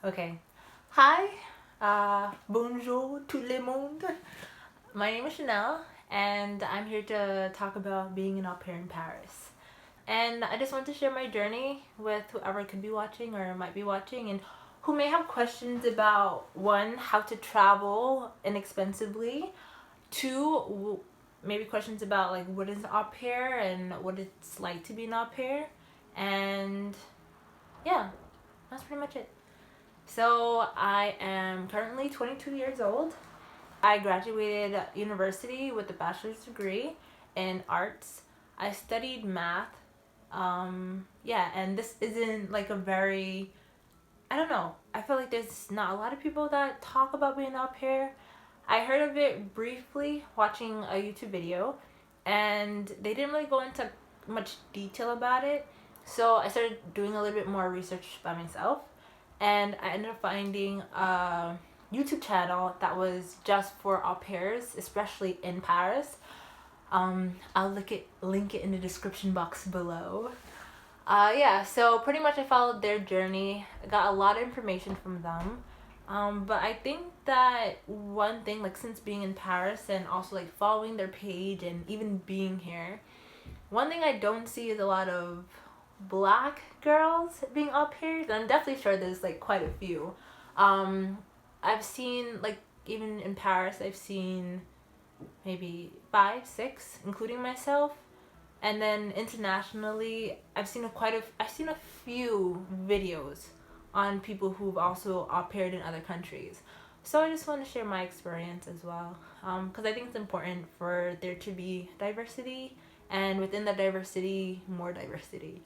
Okay. Hi. Bonjour tout le monde. My name is Chanel, and I'm here to talk about being an au pair in Paris. And I just want to share my journey with whoever could be watching or might be watching, and who may have questions about one, how to travel inexpensively, two, maybe questions about like what is an au pair and what it's like to be an au pair, and yeah, that's pretty much it. So I am currently 22 years old. I graduated university with a bachelor's degree in arts. I studied math. Yeah, and this isn't like a very, I don't know. I feel like there's not a lot of people that talk about being au pair. I heard of it briefly watching a YouTube video, and they didn't really go into much detail about it. So I started doing a little bit more research by myself, and I ended up finding a YouTube channel that was just for au pairs, especially in Paris. I'll link it in the description box below. Yeah, so pretty much I followed their journey. I got a lot of information from them. But I think that one thing, like since being in Paris and also like following their page and even being here, one thing I don't see is a lot of black girls being au pairs. And I'm definitely sure there's like quite a few. Um, I've seen like even in Paris, I've seen maybe 5, 6, including myself. And then internationally, I've seen a few videos on people who've also au paired in other countries. So I just want to share my experience as well, because I think it's important for there to be diversity, and within the diversity, more diversity.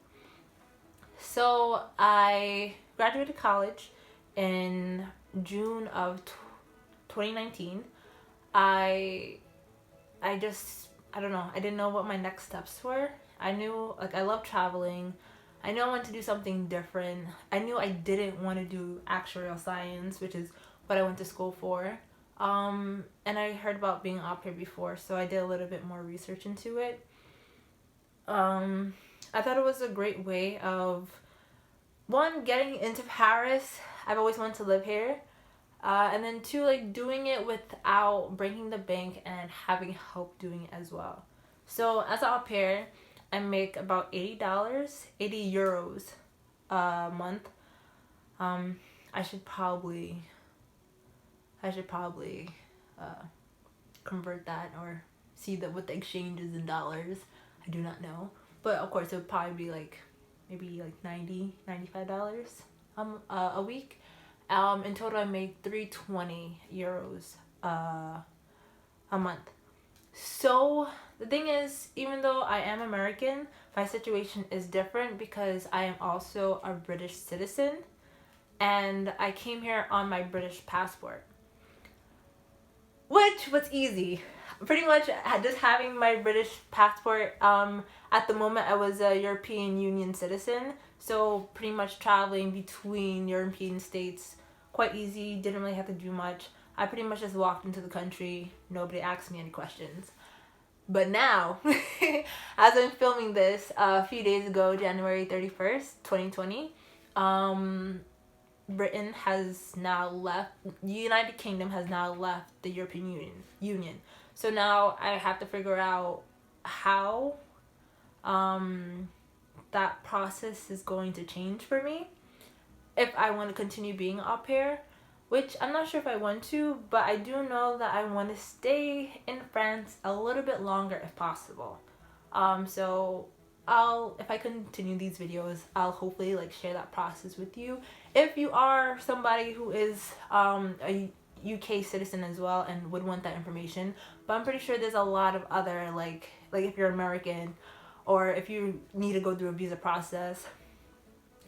So I graduated college in June of 2019. I I don't know. I didn't know what my next steps were. I knew like I love traveling. I knew I wanted to do something different. I knew I didn't want to do actuarial science, which is what I went to school for. And I heard about being au pair before, so I did a little bit more research into it. I thought it was a great way of one, getting into Paris. I've always wanted to live here. And then two, like doing it without breaking the bank and having help doing it as well. So as an au pair, I make about $80, 80 euros a month. Um, I should probably, I should probably convert that or see that what the exchange is in dollars. I do not know, but of course it would probably be like maybe like $95 a week. In total, I make 320 euros a month. So the thing is, even though I am American, my situation is different because I am also a British citizen, and I came here on my British passport, which was easy. Pretty much just having my British passport. At the moment, I was a European Union citizen, so pretty much traveling between European states quite easy. Didn't really have to do much. I pretty much just walked into the country. Nobody asked me any questions. But now, as I'm filming this, a few days ago, January 31st, 2020, Britain has now left, the United Kingdom has now left the European Union. So now I have to figure out how that process is going to change for me if I want to continue being au pair, which I'm not sure if I want to, but I do know that I want to stay in France a little bit longer if possible. So if I continue these videos, I'll hopefully like share that process with you. If you are somebody who is a UK citizen as well and would want that information, but I'm pretty sure there's a lot of other like if you're American or if you need to go through a visa process,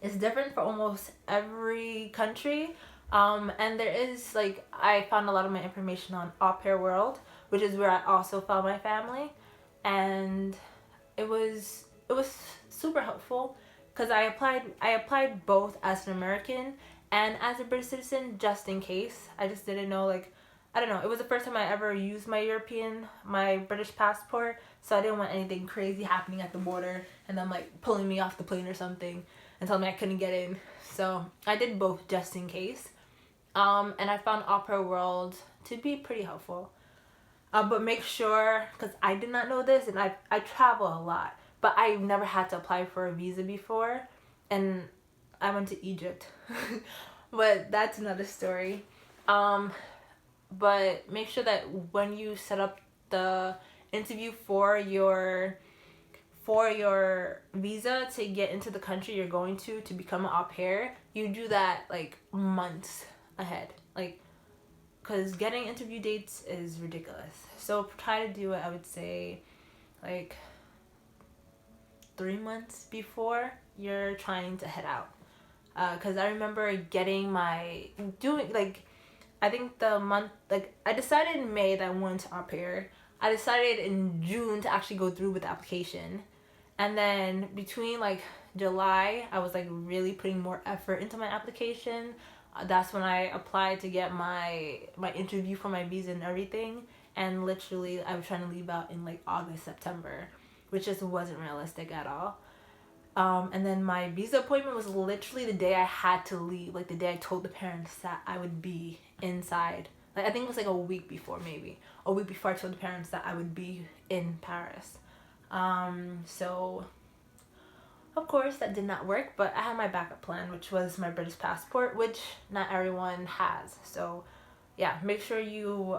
it's different for almost every country. And there is like I found a lot of my information on Au Pair World, which is where I also found my family, and it was super helpful because I applied both as an American and as a British citizen just in case. I just didn't know, like, I don't know. It was the first time I ever used my British passport, so I didn't want anything crazy happening at the border and them like pulling me off the plane or something. and told me I couldn't get in. So I did both just in case. And I found Opera World to be pretty helpful. But make sure, because I did not know this, and I travel a lot, but I've never had to apply for a visa before, and I went to Egypt. But that's another story. But make sure that when you set up the interview for your visa to get into the country you're going to become an au pair, you do that like months ahead. Like, because getting interview dates is ridiculous. So try to do it, I would say, like 3 months before you're trying to head out. Because I remember I think the month, like, I decided in May that I wanted to au pair. I decided in June to actually go through with the application. And then between like July, I was like really putting more effort into my application. That's when I applied to get my interview for my visa and everything. And literally, I was trying to leave out in like August, September, which just wasn't realistic at all. And then my visa appointment was literally the day I had to leave, like the day I told the parents that I would be inside. Like, I think it was like a week before, maybe. A week before I told the parents that I would be in Paris. So of course that did not work, but I had my backup plan, which was my British passport, which not everyone has. So yeah, make sure you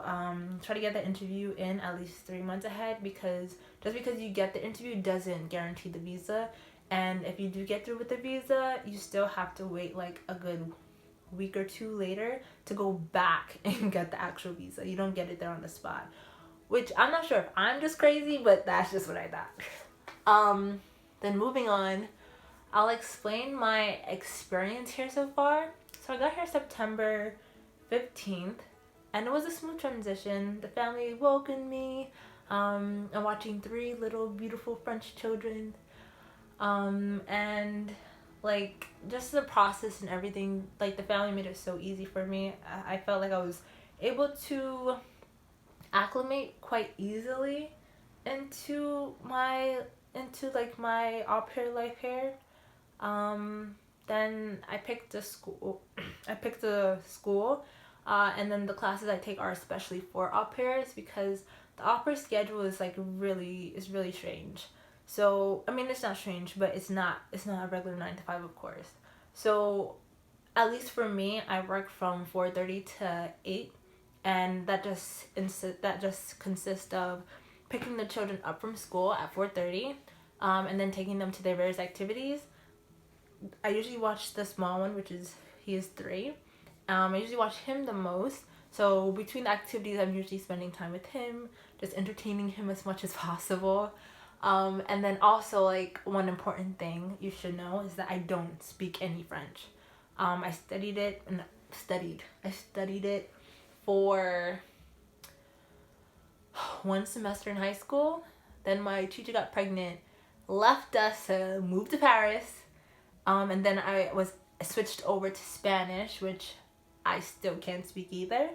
try to get the interview in at least 3 months ahead, because just because you get the interview doesn't guarantee the visa. And if you do get through with the visa, you still have to wait like a good week or two later to go back and get the actual visa. You don't get it there on the spot, which I'm not sure if I'm just crazy, but that's just what I thought. Then moving on, I'll explain my experience here so far. So I got here September 15th, and it was a smooth transition. The family welcomed me. I'm watching 3 little beautiful French children. And like just the process and everything, like the family made it so easy for me. I felt like I was able to acclimate quite easily into my au pair life here. Then I picked a school. And then the classes I take are especially for au pairs, because the au pair schedule is really strange. So I mean, it's not strange, but it's not a regular 9 to 5, of course. So at least for me, I work from 4:30 to 8, and that just consists of picking the children up from school at 4:30, and then taking them to their various activities. I usually watch the small one, he is 3. I usually watch him the most. So between the activities, I'm usually spending time with him, just entertaining him as much as possible. And then also, like, one important thing you should know is that I don't speak any French. I studied it for 1 semester in high school. Then my teacher got pregnant, left us to move to Paris. And then I was switched over to Spanish, which I still can't speak either.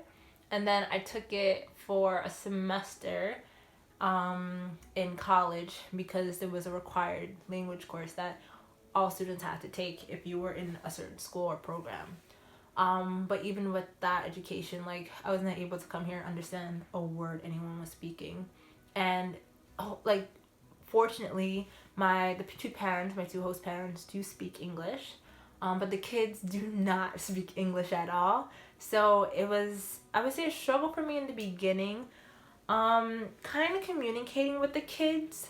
And then I took it for a semester in college, because it was a required language course that all students had to take if you were in a certain school or program. But even with that education, like, I wasn't able to come here and understand a word anyone was speaking. And fortunately, my 2 host parents do speak English, but the kids do not speak English at all. So it was, I would say, a struggle for me in the beginning, kind of communicating with the kids.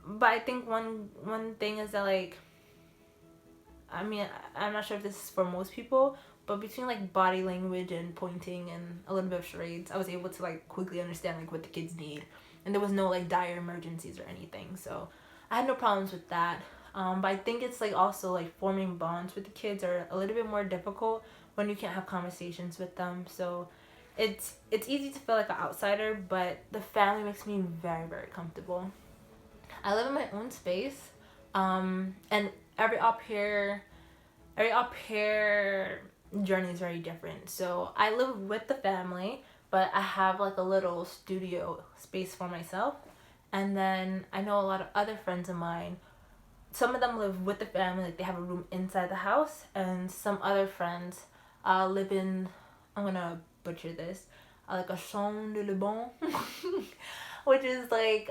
But I think one thing is that, like, I mean, I'm not sure if this is for most people, but between like body language and pointing and a little bit of charades, I was able to like quickly understand like what the kids need, and there was no like dire emergencies or anything. So I had no problems with that. But I think it's like also like forming bonds with the kids are a little bit more difficult when you can't have conversations with them. So it's easy to feel like an outsider, but the family makes me very, very comfortable. I live in my own space, and every au pair journey is very different. So I live with the family, but I have like a little studio space for myself. And then I know a lot of other friends of mine some of them live with the family, like they have a room inside the house, and some other friends live in, I'm gonna butcher this, like a chambre de le bon, which is like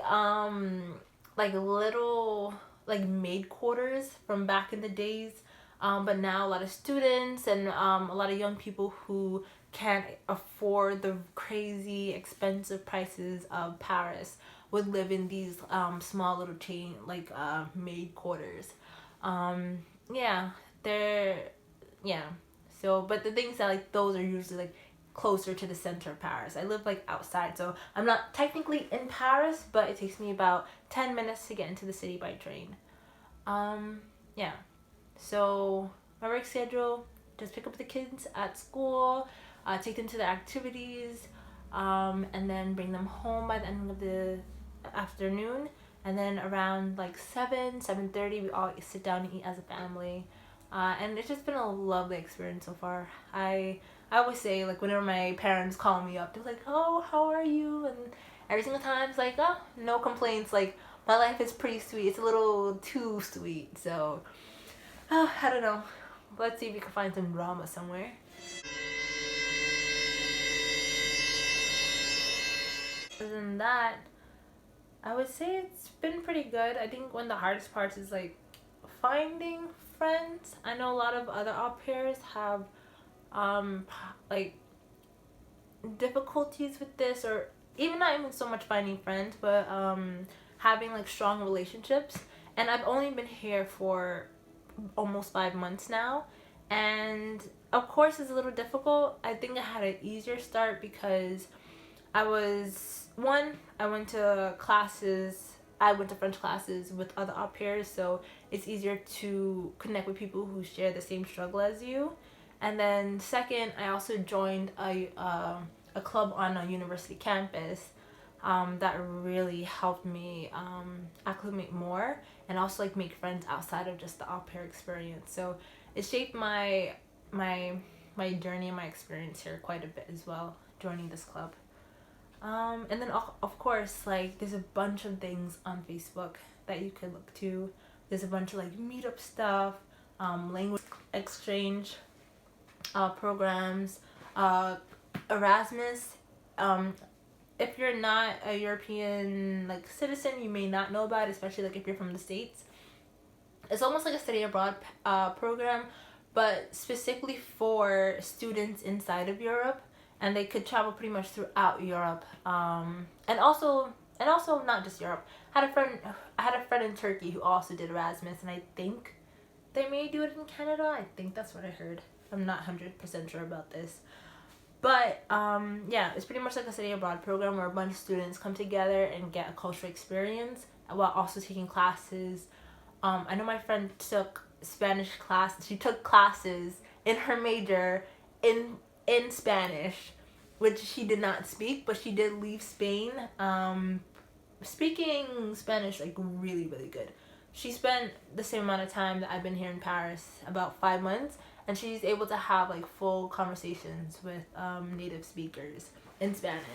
little like maid quarters from back in the days. But now a lot of students and a lot of young people who can't afford the crazy expensive prices of Paris would live in these small little chain like maid quarters. Yeah, they're yeah. So, but the things that like those are usually like closer to the center of Paris. I live like outside, so I'm not technically in Paris, but it takes me about 10 minutes to get into the city by train. Yeah. So my work schedule: just pick up the kids at school, take them to their activities, and then bring them home by the end of the afternoon. And then around like 7:30, we all sit down and eat as a family. And it's just been a lovely experience so far. I always say, like, whenever my parents call me up, they're like, "Oh, how are you?" And every single time it's like, "Oh, no complaints." Like, my life is pretty sweet. It's a little too sweet. So I don't know. Let's see if we can find some drama somewhere. Other than that, I would say it's been pretty good. I think one of the hardest parts is like finding friends. I know a lot of other au pairs have like difficulties with this, or even not even so much finding friends, but having like strong relationships. And I've only been here for almost 5 months now, and of course it's a little difficult. I think I had an easier start because I went to classes. I went to French classes with other au pairs, so it's easier to connect with people who share the same struggle as you. And then second, I also joined a club on a university campus that really helped me acclimate more, and also like make friends outside of just the au pair experience. So it shaped my journey and my experience here quite a bit as well, joining this club. And then of course, like, there's a bunch of things on Facebook that you could look to. There's a bunch of like meetup stuff, language exchange programs, Erasmus. If you're not a European like citizen, you may not know about it, especially like if you're from the States. It's almost like a study abroad program, but specifically for students inside of Europe, and they could travel pretty much throughout Europe. And also not just Europe. I had a friend in Turkey who also did Erasmus, and I think they may do it in Canada. I think that's what I heard. I'm not 100% sure about this. But yeah, it's pretty much like a study abroad program where a bunch of students come together and get a cultural experience while also taking classes. I know my friend took Spanish class. She took classes in her major in Spanish, which she did not speak, but she did leave Spain speaking Spanish like really, really good. She spent the same amount of time that I've been here in Paris, about 5 months, and she's able to have like full conversations with native speakers in Spanish.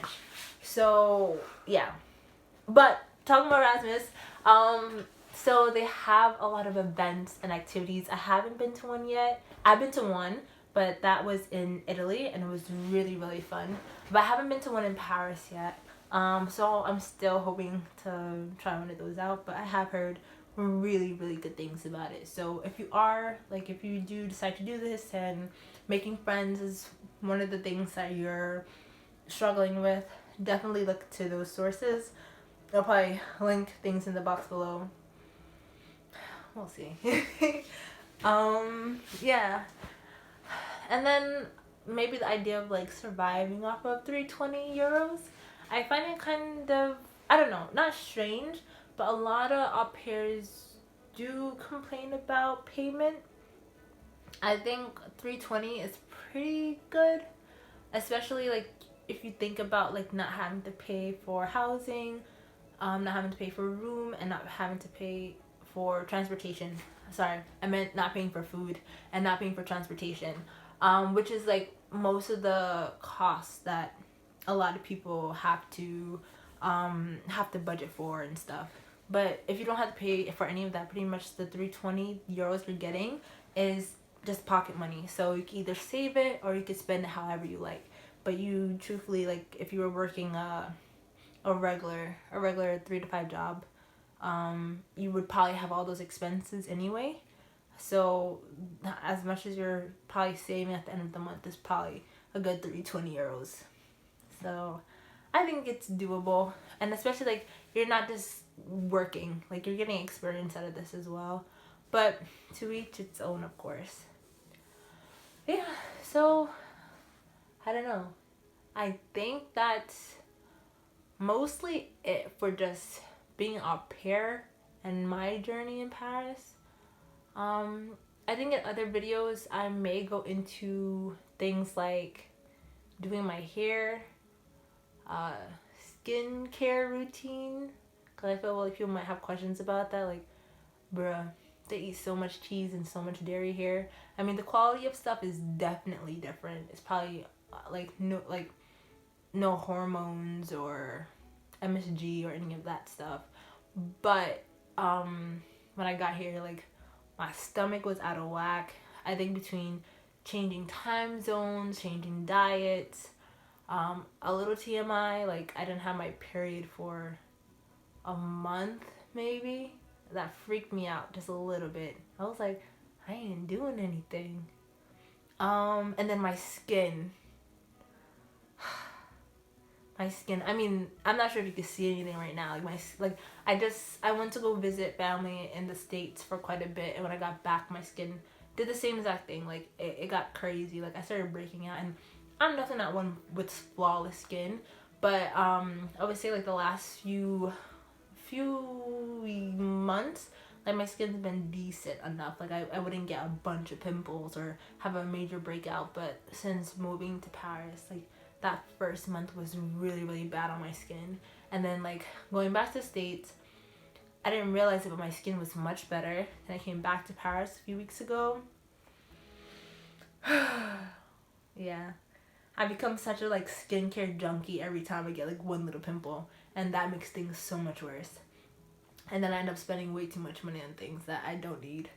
So yeah, but talking about Erasmus, so they have a lot of events and activities. I haven't been to one yet. I've been to one, but that was in Italy, and it was really, really fun. But I haven't been to one in Paris yet. So I'm still hoping to try one of those out. But I have heard really, really good things about it. So if you do decide to do this, and making friends is one of the things that you're struggling with, definitely look to those sources. I'll probably link things in the box below. We'll see. Yeah. And then maybe the idea of like surviving off of 320 euros. I find it kind of, I don't know, not strange, but a lot of au pairs do complain about payment. I think 320 is pretty good, especially like if you think about like not having to pay for housing, not having to pay for a room, and not having to pay for transportation. Sorry, I meant not paying for food and not paying for transportation, which is like most of the costs that a lot of people have to budget for and stuff. But if you don't have to pay for any of that, pretty much the 320 euros you're getting is just pocket money. So you can either save it or you can spend it however you like. But you truthfully, like if you were working a regular 3 to 5 job, you would probably have all those expenses anyway. So as much as you're probably saving at the end of the month is probably a good 320 euros. So I think it's doable, and especially like you're not just working, like you're getting experience out of this as well. But to each its own, of course. Yeah, so I don't know. I think that's mostly it for just being au pair and my journey in Paris. I think in other videos I may go into things like doing my hair, uh, skincare routine, because I feel like people might have questions about that. Like, bruh, they eat so much cheese and so much dairy here. I mean, the quality of stuff is definitely different. It's probably no hormones or MSG or any of that stuff. But when I got here, like my stomach was out of whack. I think between changing time zones, changing diets, a little TMI, like I didn't have my period for a month maybe. That freaked me out just a little bit. I was like, I ain't doing anything. And then my skin. My skin. I mean, I'm not sure if you can see anything right now. I went to go visit family in the States for quite a bit, and when I got back, my skin did the same exact thing. Like it got crazy. Like I started breaking out, and I'm definitely not one with flawless skin, but I would say like the last few months, like my skin's been decent enough. Like I wouldn't get a bunch of pimples or have a major breakout, but since moving to Paris, like that first month was really, really bad on my skin. And then like going back to the States, I didn't realize it, but my skin was much better. And I came back to Paris a few weeks ago. Yeah. I become such a like skincare junkie every time I get like one little pimple, and that makes things so much worse. And then I end up spending way too much money on things that I don't need.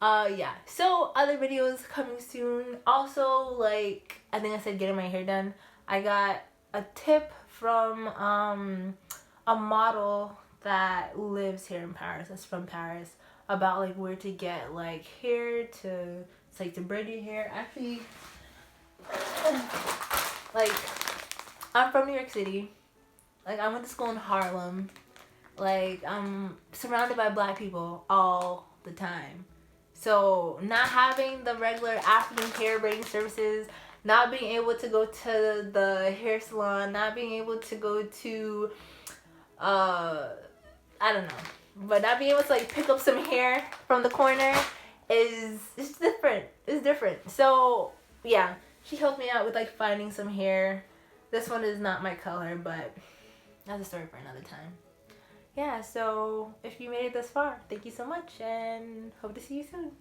Yeah. So other videos coming soon. Also, like I think I said getting my hair done. I got a tip from a model that lives here in Paris, that's from Paris, about like where to get like hair to, it's like to braid your hair. Actually, like I'm from New York City. Like I went to school in Harlem. Like I'm surrounded by black people all the time. So not having the regular African hair braiding services, not being able to go to the hair salon, not being able to go to I don't know, but not being able to like pick up some hair from the corner is, it's different. It's different. So yeah, she helped me out with like finding some hair. This one is not my color, but that's a story for another time. Yeah, so if you made it this far, thank you so much and hope to see you soon.